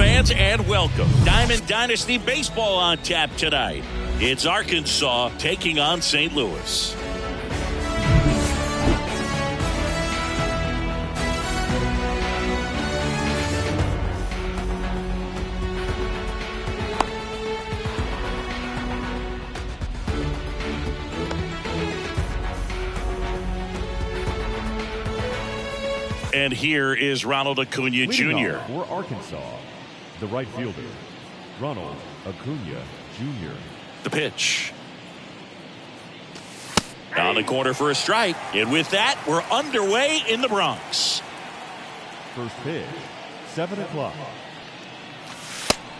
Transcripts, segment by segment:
fans, and welcome. Diamond Dynasty Baseball on tap tonight. It's Arkansas taking on St. Louis. And here is Ronald Acuna Jr. For Arkansas, the right fielder, Ronald Acuna Jr. The pitch. Down the corner for a strike. And with that, we're underway in the Bronx. First pitch, 7 o'clock.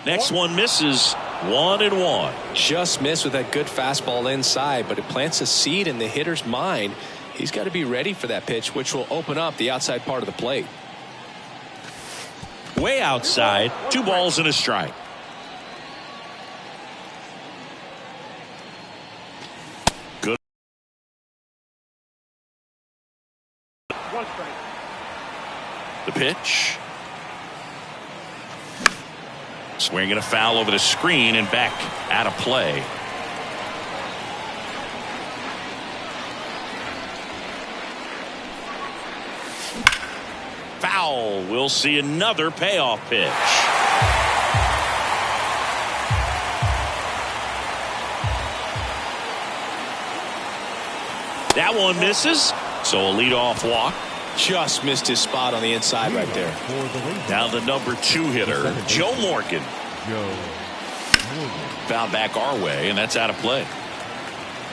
Next one misses. 1-1. Just missed with that good fastball inside, but it plants a seed in the hitter's mind. He's got to be ready for that pitch, which will open up the outside part of the plate. Way outside. 2 balls and a strike. Good. One strike. The pitch. Swinging a foul over the screen and back out of play. Foul. We'll see another payoff pitch. That one misses. So a leadoff walk. Just missed his spot on the inside right there. Now the number 2 hitter, Joe Morgan. Foul back our way, and that's out of play.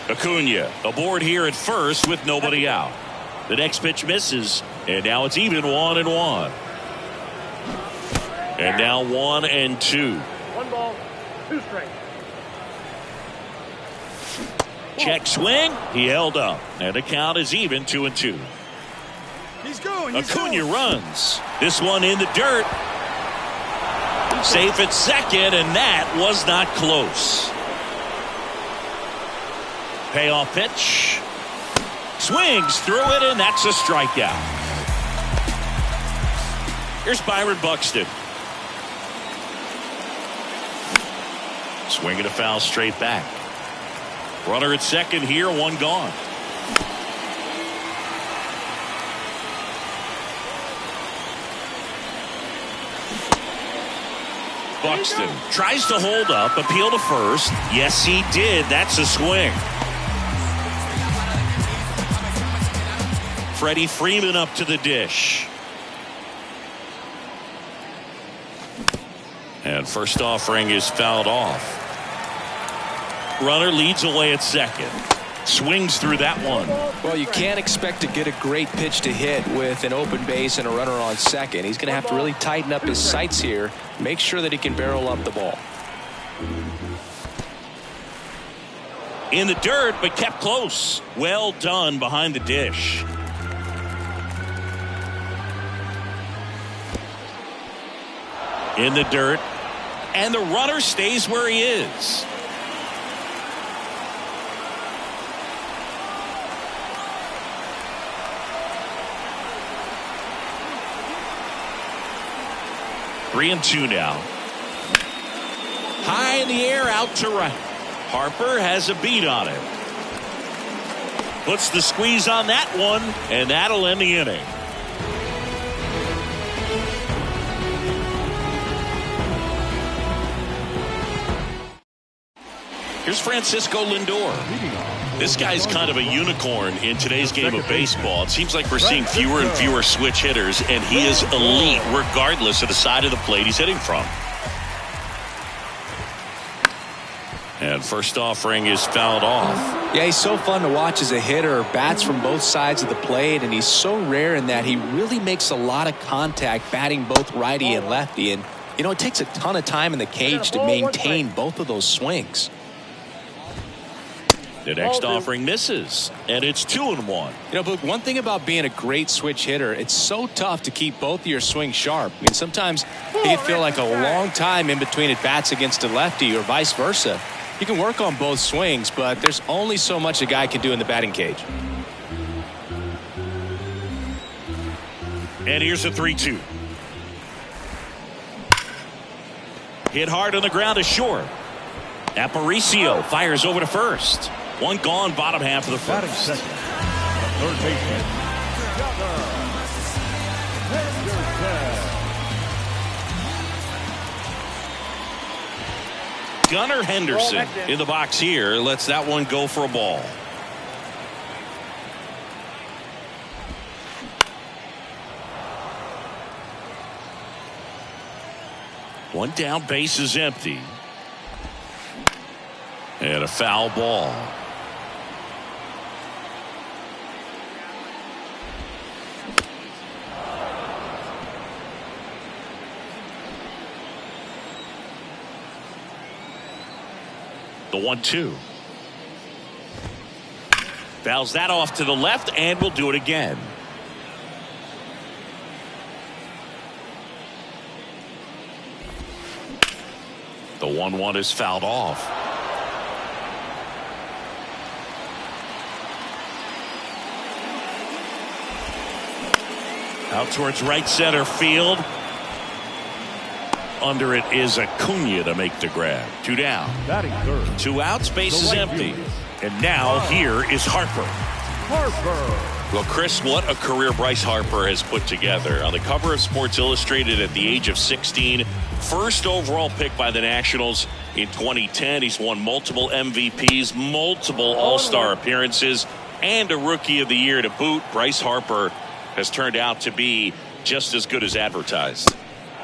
Acuna aboard here at first with nobody out. The next pitch misses, and now it's even 1-1. And now 1-2. 1 ball, 2 strikes. Check swing. He held up, and the count is even 2-2. He's going. Acuna runs. This one in the dirt. Safe at second, and that was not close. Payoff pitch. Swings through it, and that's a strikeout. Here's Byron Buxton. Swinging a foul straight back. Runner at second here, 1 gone. Buxton tries to hold up, appeal to first. Yes, he did. That's a swing. Freddie Freeman up to the dish. And first offering is fouled off. Runner leads away at second. Swings through that one. Well, you can't expect to get a great pitch to hit with an open base and a runner on second. He's going to have to really tighten up his sights here. Make sure that he can barrel up the ball. In the dirt, but kept close. Well done behind the dish. In the dirt, and the runner stays where he is. Three and 2 now. High in the air, out to right. Harper has a beat on it. Puts the squeeze on that one, and that'll end the inning. Here's Francisco Lindor. This guy's kind of a unicorn in today's game of baseball. It seems like we're seeing fewer and fewer switch hitters, and he is elite regardless of the side of the plate he's hitting from. And first offering is fouled off. Yeah, he's so fun to watch as a hitter. Bats from both sides of the plate, and he's so rare in that he really makes a lot of contact batting both righty and lefty. And, you know, it takes a ton of time in the cage to maintain both of those swings. The next offering misses, and it's 2-1. You know, but one thing about being a great switch hitter, it's so tough to keep both of your swings sharp. I mean, sometimes it can feel like a long time in between at bats against a lefty or vice versa. You can work on both swings, but there's only so much a guy can do in the batting cage. And here's a 3-2. Hit hard on the ground is short. Aparicio fires over to first. One gone, bottom half of the Batting first. second, third baseman, Gunnar Henderson in the box here lets that one go for a ball. One down, base is empty. And a foul ball. The 1-2. Fouls that off to the left and will do it again. The 1-1 is fouled off. Out towards right center field. Under it is Acuna to make the grab. 2 down. batting third, 2 outs, base is right empty. field. And now here is Harper. Harper. Well, Chris, what a career Bryce Harper has put together. On the cover of Sports Illustrated at the age of 16, first overall pick by the Nationals in 2010. He's won multiple MVPs, multiple All-Star appearances, and a Rookie of the Year to boot. Bryce Harper has turned out to be just as good as advertised.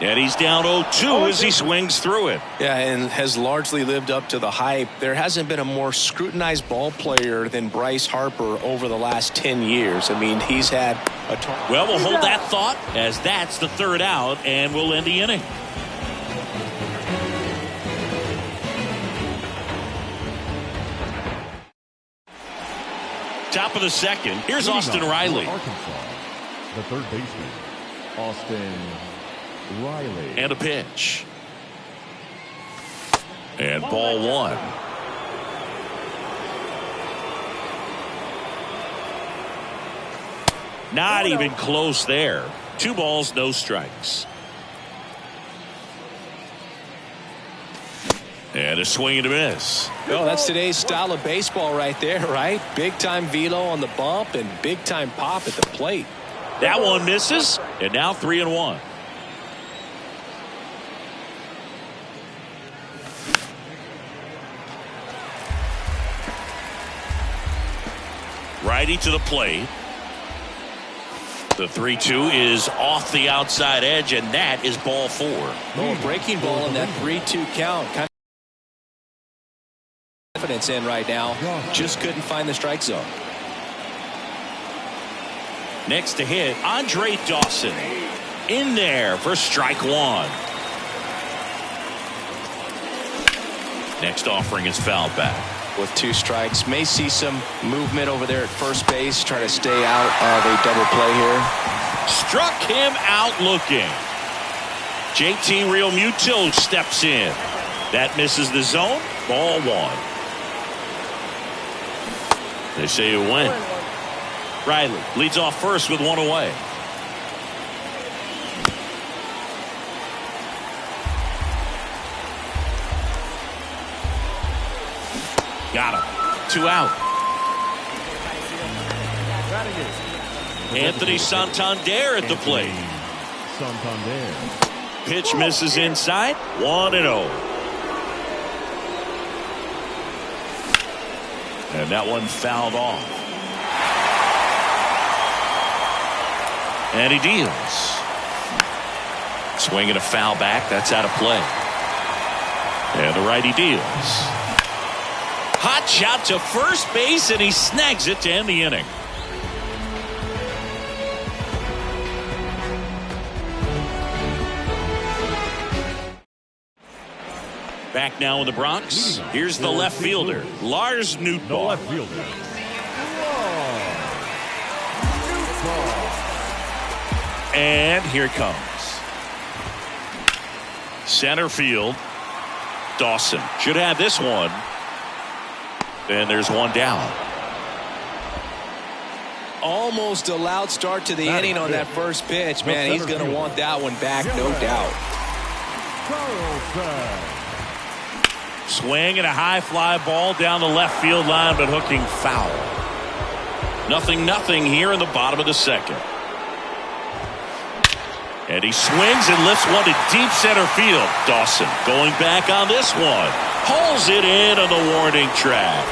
And he's down 0-2 as he swings through it. Yeah, and has largely lived up to the hype. There hasn't been a more scrutinized ball player than Bryce Harper over the last 10 years. I mean, he's had a Well, we'll hold that thought as that's the 3rd out, and we'll end the inning. Top of the 2nd. Here's Austin Riley. Arkansas, the third baseman, Austin Riley. And a pitch. And ball 1. Not even close there. 2 balls, no strikes. And a swing and a miss. Oh, that's today's style of baseball right there, right? Big time velo on the bump and big time pop at the plate. That one misses, and now 3-1. Righty to the plate. The 3-2 is off the outside edge, and that is ball 4. Oh, a breaking ball in that 3-2 count. Kind of confidence in right now. Just couldn't find the strike zone. Next to hit, Andre Dawson. In there for strike 1. Next offering is fouled back. With 2 strikes, may see some movement over there at first base. Try to stay out of a double play here. Struck him out looking. JT Realmuto steps in. That misses the zone. Ball 1. They say it went. Riley leads off first with 1 away. Got him. 2 out. Anthony Santander at the plate. Santander. Pitch misses inside. 1-0. And that one fouled off. And he deals. Swinging a foul back. That's out of play. And the righty deals. Hot shot to first base, and he snags it to end the inning. Back now in the Bronx. Here's the left fielder, Lars The Nootbaar. left fielder, And here it comes. Center field. Dawson should have this one. And there's one down. Almost a loud start to the inning on that first pitch. Man, he's going to want that one back, no doubt. Carlson. Swing and a high fly ball down the left field line, but hooking foul. 0-0 here in the bottom of the second. And he swings and lifts one to deep center field. Dawson going back on this one. Pulls it in on the warning track.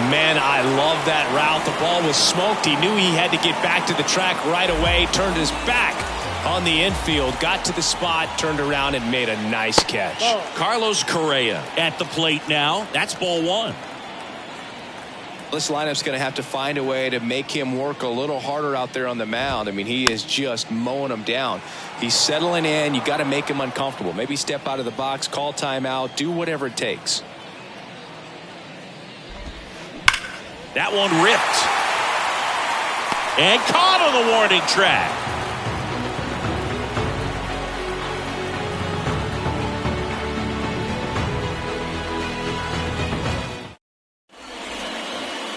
Man, I love that route. The ball was smoked. He knew he had to get back to the track right away. Turned his back on the infield. Got to the spot, turned around, and made a nice catch. Carlos Correa at the plate now. That's ball one. This lineup's going to have to find a way to make him work a little harder out there on the mound. I mean, he is just mowing them down. He's settling in. You got to make him uncomfortable. Maybe step out of the box, call timeout, do whatever it takes. That one ripped. And caught on the warning track.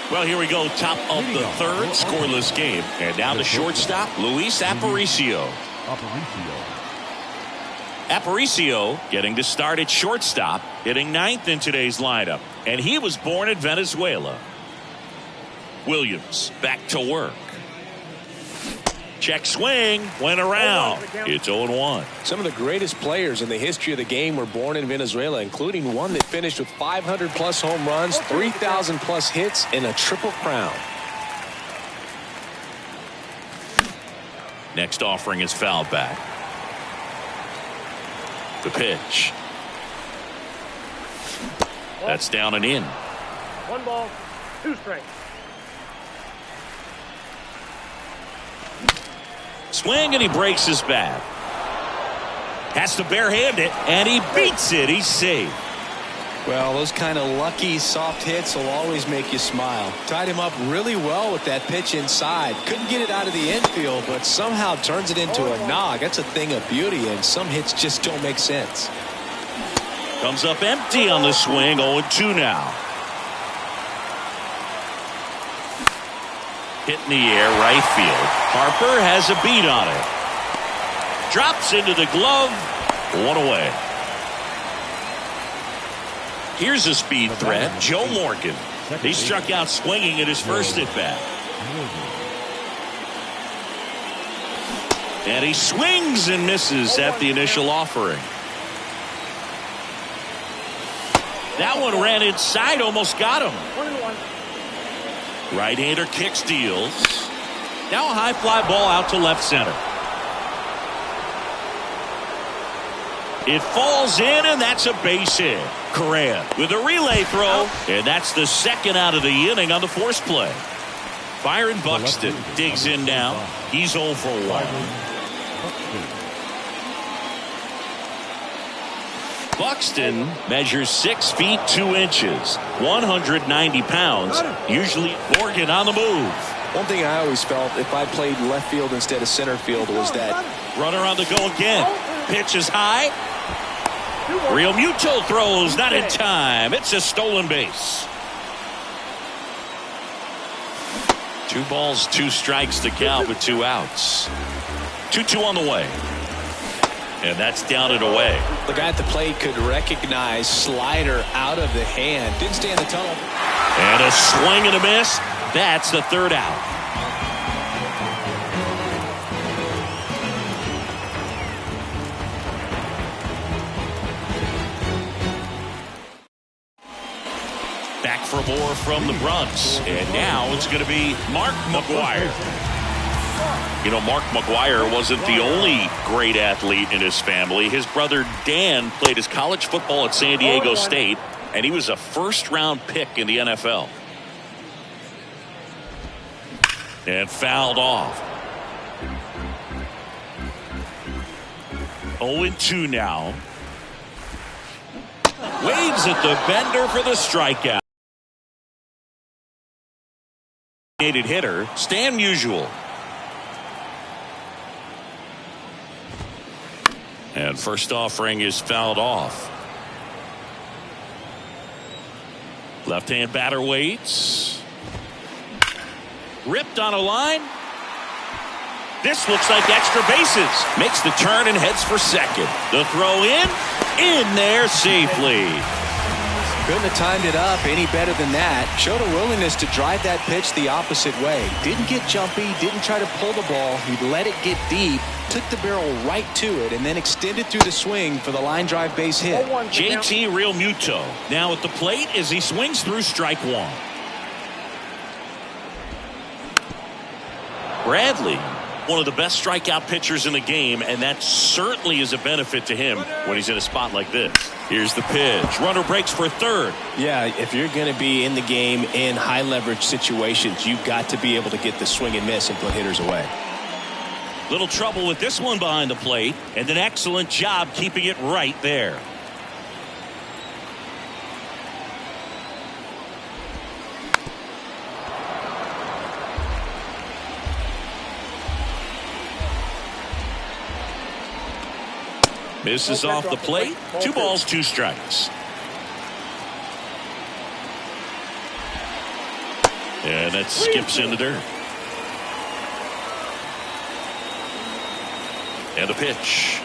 Well, here we go, top of the third, scoreless game. And now the shortstop, Luis Aparicio. Aparicio getting to start at shortstop, hitting ninth in today's lineup. And he was born in Venezuela. Williams back to work. Check swing, went around. It's 0-1. Some of the greatest players in the history of the game were born in Venezuela, including one that finished with 500-plus home runs, 3,000-plus hits, and a triple crown. Next offering is fouled back. The pitch. That's down and in. 1 ball, 2 strikes. Swing and he breaks his bat. Has to barehand it and he beats it. He's safe. Well, those kind of lucky soft hits will always make you smile. Tied him up really well with that pitch inside. Couldn't get it out of the infield, but somehow turns it into a nog. That's a thing of beauty, and some hits just don't make sense. Comes up empty on the swing. 0-2 now. Hit in the air, right field. Harper has a beat on it. Drops into the glove. 1 away. Here's a speed threat, Joe Morgan. He struck out swinging at his first at bat. And he swings and misses at the initial offering. That one ran inside, almost got him. 1-1. Right-hander kicks, deals. Now a high fly ball out to left center. It falls in, and that's a base hit. Correa with a relay throw, and that's the second out of the inning on the force play. Byron Buxton digs in now. He's 0 for 1. Buxton measures 6 feet 2 inches, 190 pounds. Usually Morgan on the move. One thing I always felt if I played left field instead of center field was that runner on the go again. Pitch is high. Real Muto throws, not in time. It's a stolen base. 2 balls, 2 strikes to count with 2 outs. 2-2 on the way. And that's down and away. The guy at the plate could recognize slider out of the hand. Didn't stay in the tunnel. And a swing and a miss. That's the 3rd out. Back for more from the Bruns. And now it's going to be Mark McGwire. You know, Mark McGwire wasn't the only great athlete in his family. His brother Dan played his college football at San Diego State, and he was a first-round pick in the NFL. And fouled off. 0-2 now. Waves at the bender for the strikeout. Hitter, Stan Musial. And first offering is fouled off. Left-hand batter waits. Ripped on a line. This looks like extra bases. Makes the turn and heads for second. The throw in. in there safely. Couldn't have timed it up any better than that. Showed a willingness to drive that pitch the opposite way. Didn't get jumpy, didn't try to pull the ball. He let it get deep, took the barrel right to it, and then extended through the swing for the line drive base hit. JT Realmuto now at the plate as he swings through strike one. Bradley, one of the best strikeout pitchers in the game, and that certainly is a benefit to him when he's in a spot like this. Here's the pitch. Runner breaks for third. Yeah, if you're going to be in the game in high leverage situations, you've got to be able to get the swing and miss and put hitters away. Little trouble with this one behind the plate, and an excellent job keeping it right there. Misses off the plate. 2 balls, 2 strikes. And that skips in the dirt. And a pitch.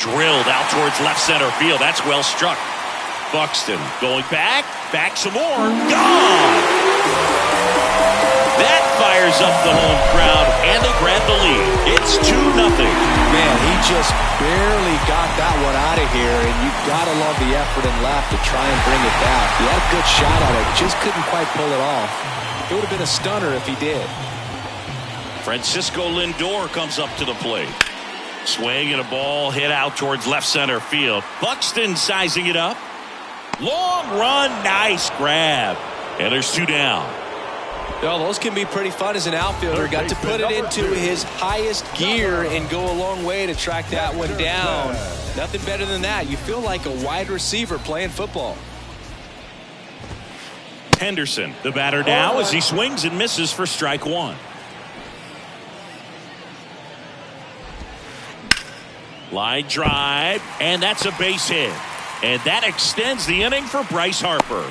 Drilled out towards left center field. That's well struck. Buxton going back some more. Gone! That fires up the home crowd, and they grab the lead. It's 2-0. Man, he just barely got that one out of here, and you've got to love the effort and left to try and bring it back. He had a good shot at it, just couldn't quite pull it off. It would have been a stunner if he did. Francisco Lindor comes up to the plate. Swing and a ball hit out towards left center field. Buxton sizing it up. Long run, nice grab. And there's 2 down. Well, those can be pretty fun as an outfielder. Got to put it into his highest gear and go a long way to track that one down. Nothing better than that. You feel like a wide receiver playing football. Henderson, the batter now, as he swings and misses for strike one. Line drive, and that's a base hit. And that extends the inning for Bryce Harper.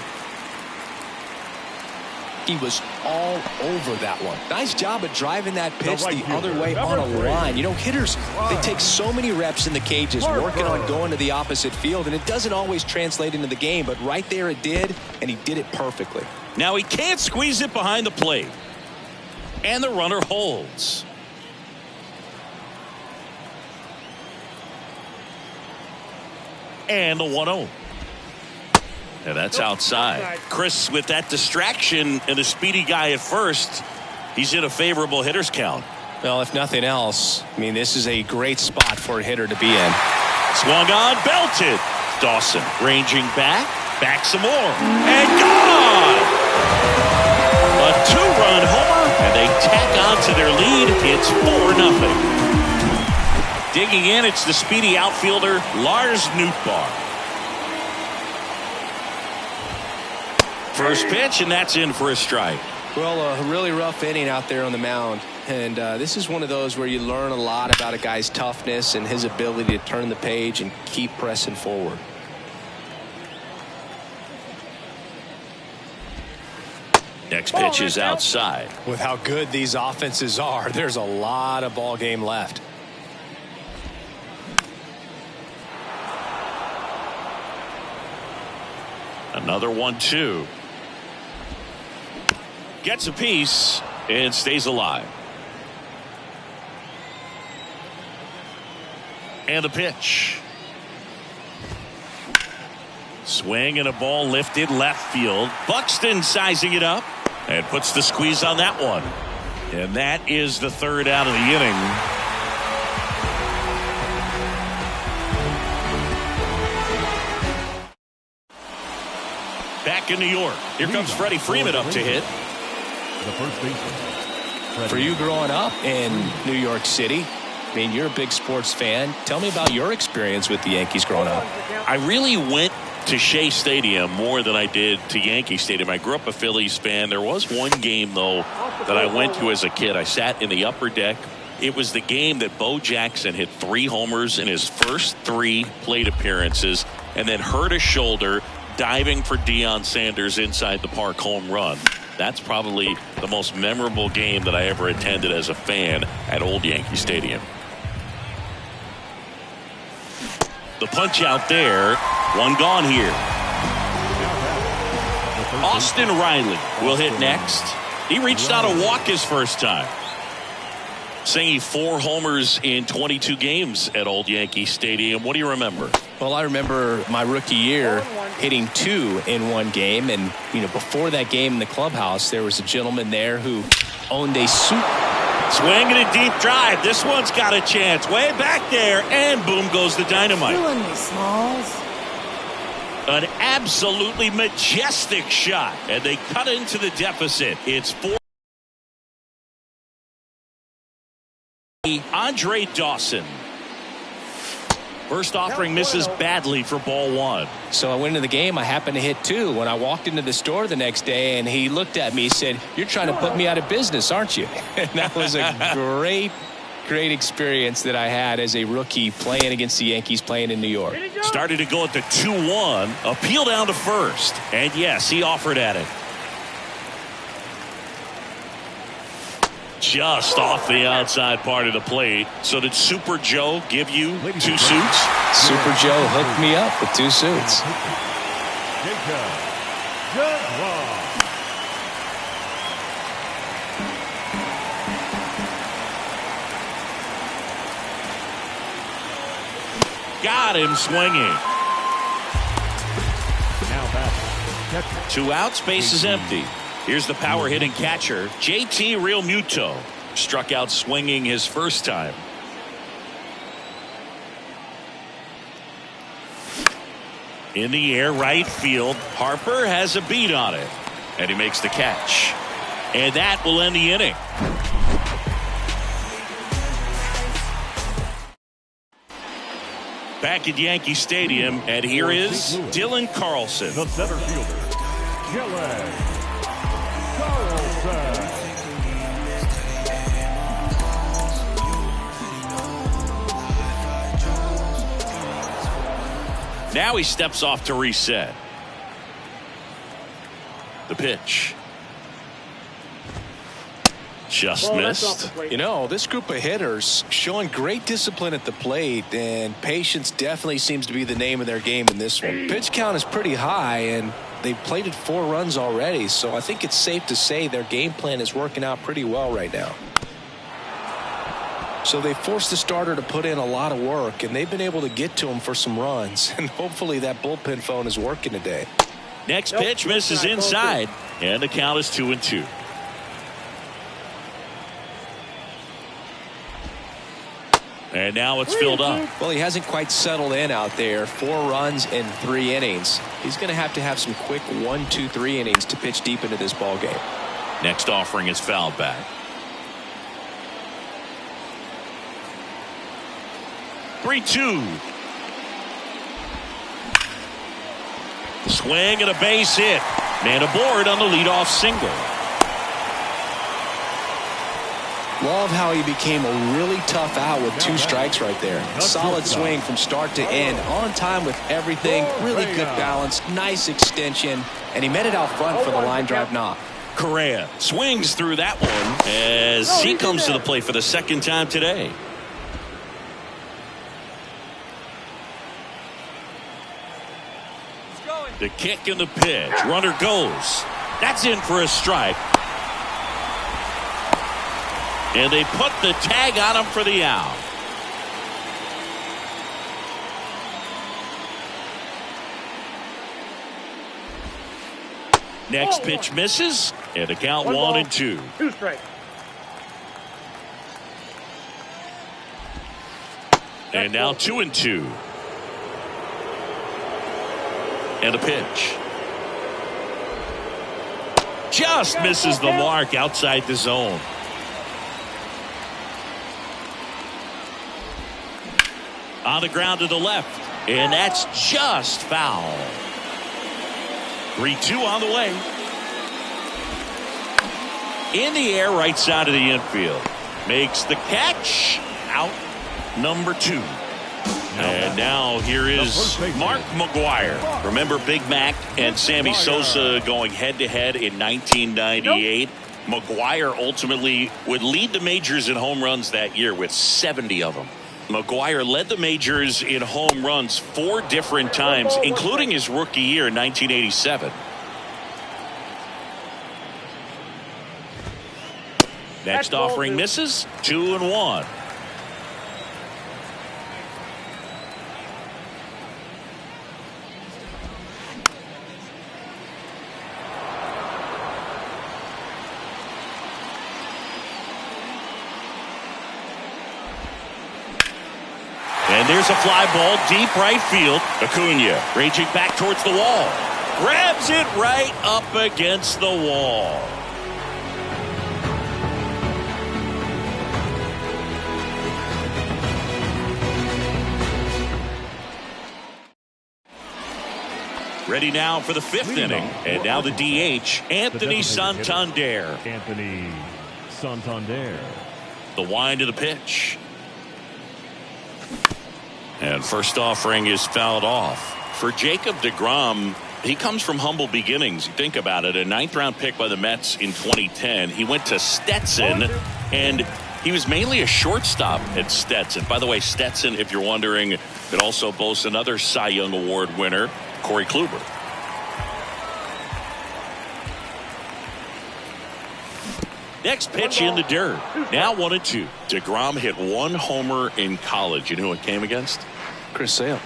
He was all over that one. Nice job of driving that pitch the other way on a line. You know, hitters, they take so many reps in the cages working on going to the opposite field, and it doesn't always translate into the game, but right there it did, and he did it perfectly. Now he can't squeeze it behind the plate. And the runner holds. And the 1-0. And that's outside. Chris, with that distraction and a speedy guy at first, he's in a favorable hitter's count. Well, if nothing else, I mean, this is a great spot for a hitter to be in. Swung on, belted. Dawson ranging back some more. And gone! A 2-run homer, and they tack on to their lead. It's 4-0. Digging in, it's the speedy outfielder, Lars Nootbaar. First pitch, and that's in for a strike. Well, a really rough inning out there on the mound. And this is one of those where you learn a lot about a guy's toughness and his ability to turn the page and keep pressing forward. Next pitch is outside. With how good these offenses are, there's a lot of ball game left. Another 1-2. Gets a piece and stays alive. And the pitch. Swing and a ball lifted left field. Buxton sizing it up and puts the squeeze on that one. And that is the 3rd out of the inning. Back in New York. Here comes Freddie Freeman up to hit. The first baseman. For you growing up in New York City, I mean, you're a big sports fan. Tell me about your experience with the Yankees growing up. I really went to Shea Stadium more than I did to Yankee Stadium. I grew up a Phillies fan. There was one game, though, that I went to as a kid. I sat in the upper deck. It was the game that Bo Jackson hit 3 homers in his first 3 plate appearances and then hurt his shoulder diving for Deion Sanders inside the park home run. That's probably the most memorable game that I ever attended as a fan at Old Yankee Stadium. The punch out there. One gone here. Austin Riley will hit next. He reached out a walk his first time. Saying 4 homers in 22 games at Old Yankee Stadium. What do you remember? Well, I remember my rookie year hitting 2 in one game. And, before that game in the clubhouse, there was a gentleman there who owned a suit. Swinging a deep drive. This one's got a chance. Way back there. And boom goes the dynamite. Killing me, Smalls. An absolutely majestic shot. And they cut into the deficit. It's 4. Andre Dawson. First offering misses badly for ball 1. So I went into the game. I happened to hit 2. When I walked into the store the next day, and he looked at me, he said, "You're trying to put me out of business, aren't you?" And that was a great experience that I had as a rookie playing against the Yankees, playing in New York. Started to go at the 2-1. Appeal down to first. And yes, he offered at it. Just off the outside part of the plate. So did Super Joe give you 2 suits? Super Joe hooked me up with 2 suits. Got him swinging. 2 outs, base is empty. Here's the power hitting catcher, JT Realmuto. Struck out swinging his first time. In the air, right field. Harper has a beat on it. And he makes the catch. And that will end the inning. Back at Yankee Stadium, and here is Dylan Carlson. The center fielder, Dylan Carlson. Now he steps off to reset. The pitch. Just missed. This group of hitters showing great discipline at the plate, and patience definitely seems to be the name of their game in this one. Pitch count is pretty high, and they've plated 4 runs already, so I think it's safe to say their game plan is working out pretty well right now. So they forced the starter to put in a lot of work, and they've been able to get to him for some runs, and hopefully that bullpen phone is working today. Next pitch misses inside, and the count is 2-2. And now it's filled up. Well, he hasn't quite settled in out there. 4 runs in 3 innings. He's going to have some quick 1, 2, 3 innings to pitch deep into this ball game. Next offering is fouled back. 3-2. Swing and a base hit. Man aboard on the leadoff single. Love how he became a really tough out with 2 strikes right there. Solid swing from start to end. On time with everything. Really good balance. Nice extension. And he met it out front for the line drive knock. Correa swings through that one as he comes to the plate for the second time today. The kick and the pitch. Runner goes. That's in for a strike. And they put the tag on him for the out. Next pitch misses. And the count 1-2. 2 strikes. And now 2-2. And a pitch. Just misses the mark outside the zone. On the ground to the left. And that's just foul. 3-2 on the way. In the air, right side of the infield. Makes the catch. Out number 2. And now here is Mark McGwire. Remember Big Mac and Sammy Sosa going head-to-head in 1998? McGwire ultimately would lead the majors in home runs that year with 70 of them. McGwire led the majors in home runs 4 different times, including his rookie year in 1987. Next offering misses. 2-1. And there's a fly ball deep right field. Acuna raging back towards the wall. Grabs it right up against the wall. Ready now for the 5th inning. And now the DH, Anthony Santander. Anthony Santander. The wind of the pitch. And first offering is fouled off. For Jacob deGrom, he comes from humble beginnings. You think about it, a 9th-round pick by the Mets in 2010. He went to Stetson, and he was mainly a shortstop at Stetson. By the way, Stetson, if you're wondering, it also boasts another Cy Young Award winner, Corey Kluber. Next pitch in the dirt. Now 1-2. deGrom hit 1 homer in college. You know who it came against? Chris Sale.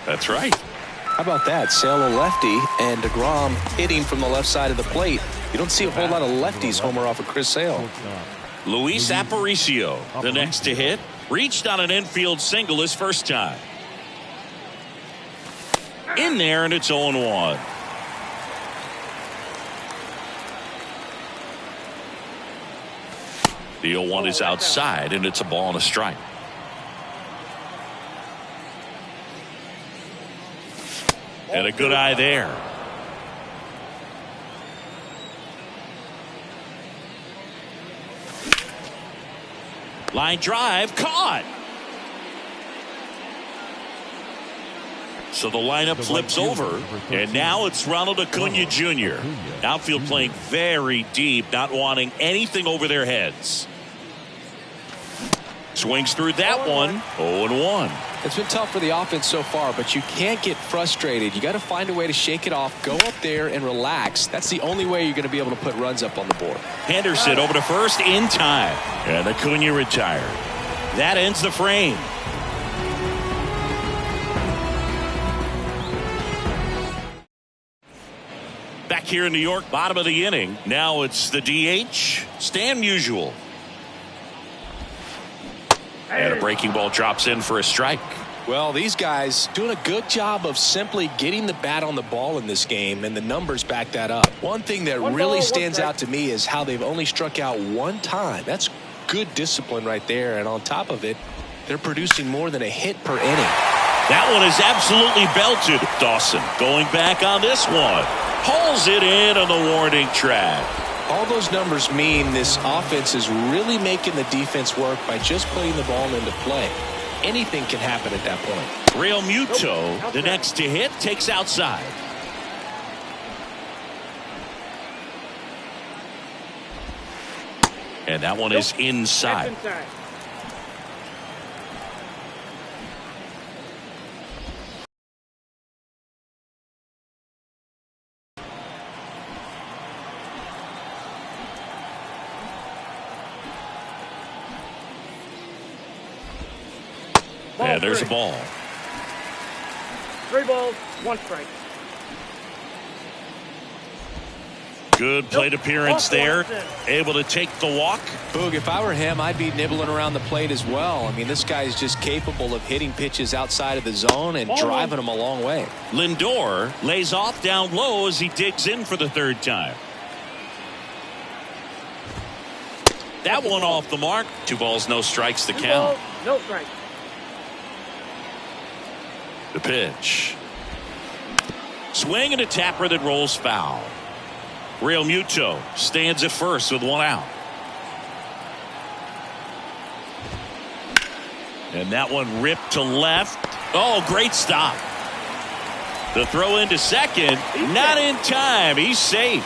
That's right. How about that? Sale a lefty and deGrom hitting from the left side of the plate. You don't see a whole lot of lefties homer off of Chris Sale. Luis Aparicio, the next to hit, reached on an infield single his first time. In there, and it's 0-1. The 0-1 is outside, and it's a ball and a strike. And a good eye there. Line drive, caught. So the lineup flips over, and now it's Ronald Acuna Jr. Outfield playing very deep, not wanting anything over their heads. Swings through that one. 0-1. It's been tough for the offense so far, but you can't get frustrated. You got to find a way to shake it off, go up there and relax. That's the only way you're going to be able to put runs up on the board. Henderson over to first in time, and Acuna retired. That ends the frame. Back here in New York, bottom of the inning. Now it's the DH, Stan Musial. And a breaking ball drops in for a strike. Well, these guys doing a good job of simply getting the bat on the ball in this game, and the numbers back that up. One thing that really stands out to me is how they've only struck out 1 time. That's good discipline right there, and on top of it, they're producing more than a hit per inning. That one is absolutely belted. Dawson going back on this one. Pulls it in on the warning track. All those numbers mean this offense is really making the defense work by just putting the ball into play. Anything can happen at that point. Real Muto, the next to hit, takes outside. And that one is inside. And there's a ball. 3 balls, 1 strike. Good plate appearance there. Able to take the walk. Boog, if I were him, I'd be nibbling around the plate as well. I mean, this guy is just capable of hitting pitches outside of the zone and driving them a long way. Lindor lays off down low as he digs in for the 3rd time. That one off the mark. 2 balls, no strikes to count. 2 balls, no strikes. The pitch. Swing and a tapper that rolls foul. Real Muto stands at first with 1 out. And that one ripped to left. Oh, great stop. The throw into second. Not in time. He's safe.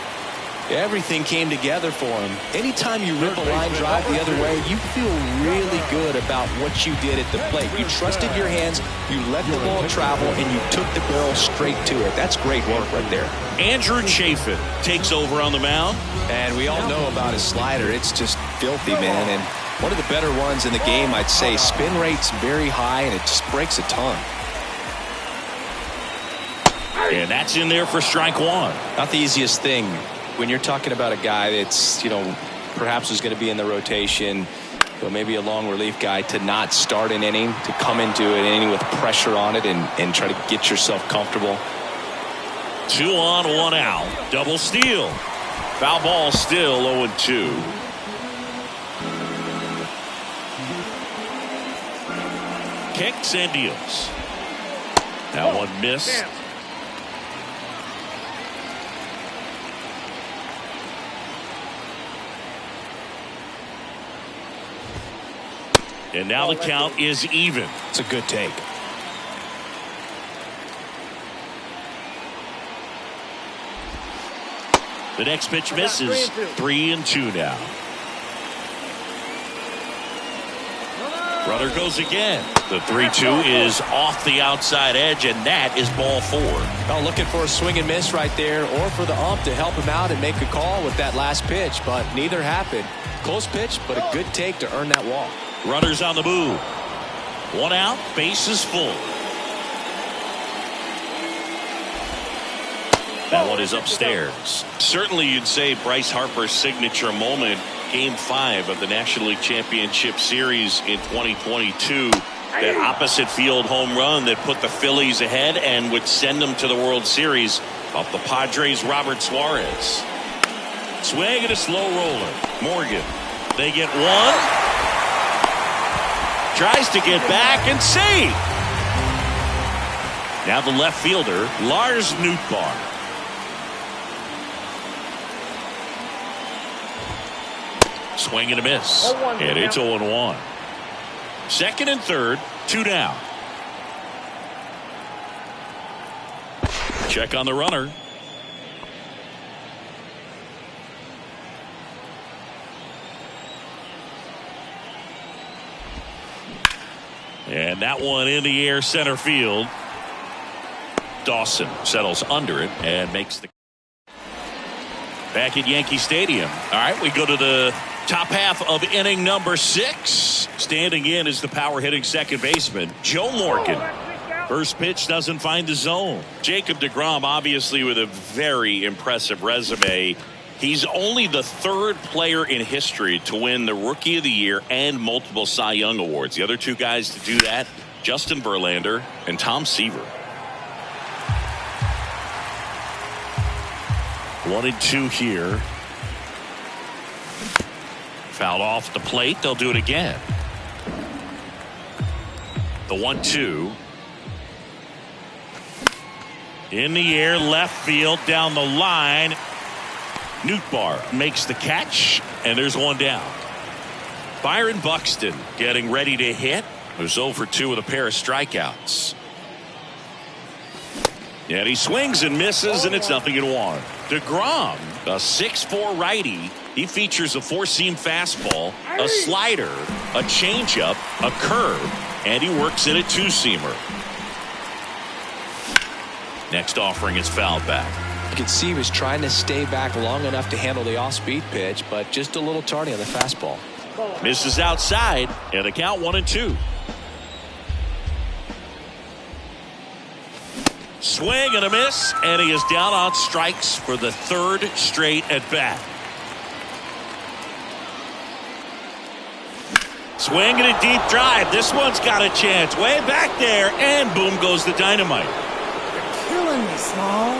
Everything came together for him. Anytime you rip a line drive the other way, you feel really good about what you did at the plate. You trusted your hands, you let the ball travel, and you took the barrel straight to it. That's great work right there. Andrew Chafin takes over on the mound. And we all know about his slider. It's just filthy, man. And one of the better ones in the game, I'd say. Spin rate's very high, and it just breaks a ton. And that's in there for strike one. Not the easiest thing when you're talking about a guy that's, perhaps is going to be in the rotation, maybe a long relief guy, to not start an inning, to come into an inning with pressure on it and try to get yourself comfortable. 2 on, 1 out. Double steal. Foul ball still 0-2. Kicks and deals. That one missed. And now the count is even. It's a good take. The next pitch misses. 3-2 now. Runner goes again. The 3-2 is off the outside edge, and that is ball 4. Well, looking for a swing and miss right there, or for the ump to help him out and make a call with that last pitch, but neither happened. Close pitch, but a good take to earn that walk. Runners on the move. 1 out, bases full. That one is upstairs. Certainly you'd say Bryce Harper's signature moment, Game 5 of the National League Championship Series in 2022. That opposite field home run that put the Phillies ahead and would send them to the World Series off the Padres' Robert Suarez. Swing and a slow roller. Morgan. They get one. Tries to get back and save. Now the left fielder, Lars Nootbaar. Swing and a miss. And it's 0-1. Second and third, 2 down. Check on the runner. And that one in the air, center field. Dawson settles under it and makes the. Back at Yankee Stadium. All right, we go to the top half of inning number 6. Standing in is the power hitting second baseman, Joe Morgan. First pitch doesn't find the zone. Jacob deGrom, obviously with a very impressive resume. He's only the 3rd player in history to win the Rookie of the Year and multiple Cy Young awards. The other 2 guys to do that, Justin Verlander and Tom Seaver. 1-2 here. Fouled off the plate. They'll do it again. The 1-2. In the air, left field, down the line. Nootbaar makes the catch, and there's one down. Byron Buxton getting ready to hit. There's 0 for 2 with a pair of strikeouts. And he swings and misses, and it's 0-1. deGrom, a 6'4" righty. He features a 4-seam fastball, a slider, a changeup, a curve, and he works in a 2-seamer. Next offering is fouled back. You could see he was trying to stay back long enough to handle the off-speed pitch, but just a little tardy on the fastball. Misses outside, and a count 1-2. Swing and a miss, and he is down on strikes for the 3rd straight at bat. Swing and a deep drive. This one's got a chance. Way back there, and boom goes the dynamite. Killing me, Small.